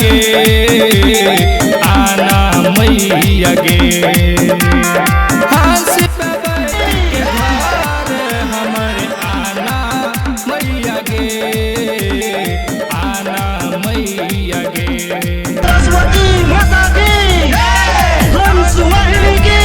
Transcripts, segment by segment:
गे, आना मैया गे। हंस पे बैठ के घर हमर आना मैया गे, आना मैया गे। सरस्वती माता की हंस वाहिनी की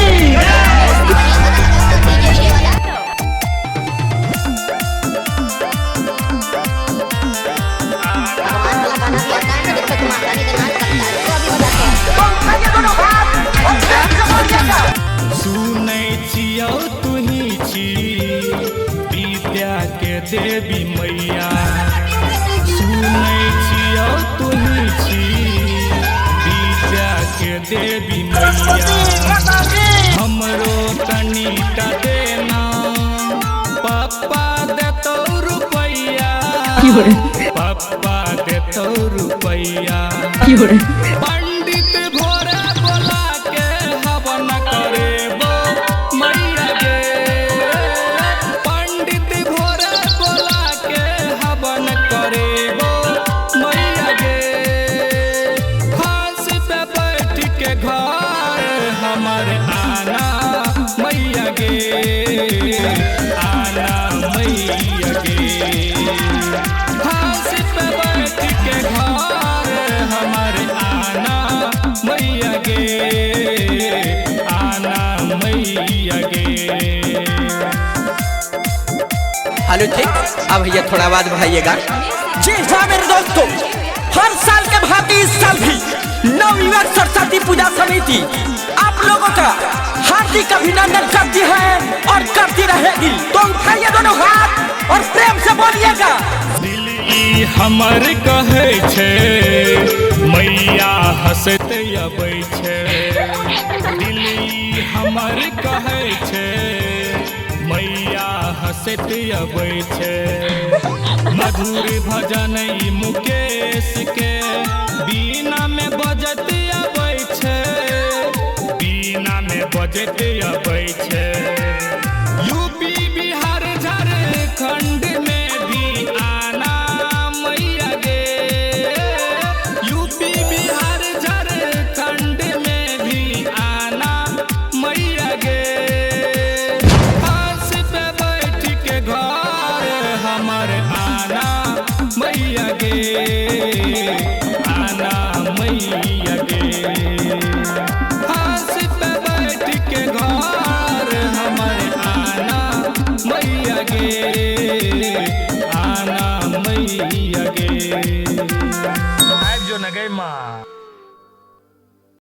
सुनै छियौ तुही छी विद्या के देवी मैया, सुनै छियौ तुही छी विद्या के देवी मैया। हमरो तनिटा देना पप्पा देतौ रुपैया, पप्पा देतौ रुपैया। पंडित भोरे बोला के हवन करेबो मैया गे, पंडित भोरे बोला के हवन करेबो मैया गे। हंस पे बैठ के घर हमर आना मैया गे, आना मैया गे। हंस पे बैठ के घर हमर आना मैया गे, आना मैया गे। हेलो ठीक, अब भैया थोड़ा बाद भाइएगा। जी हाँ मेरे दोस्तों, हर साल के भांति इस साल भी नवयुवक सरस्वती पूजा समिति आप लोगों का हार्दिक अभिनंदन करती है और करती रहेगी। तो उठाइए दोनों हाथ और प्रेम से बोलिएगा। दिल ई हमर कहै छै मैया हंसत अबै छै, दिल ई हमर कहै छै मैया हंसत अबै छै। मधुर भजन ई मुकेश के बीना में बजत अबै छै, बीना में बजत अबै छै।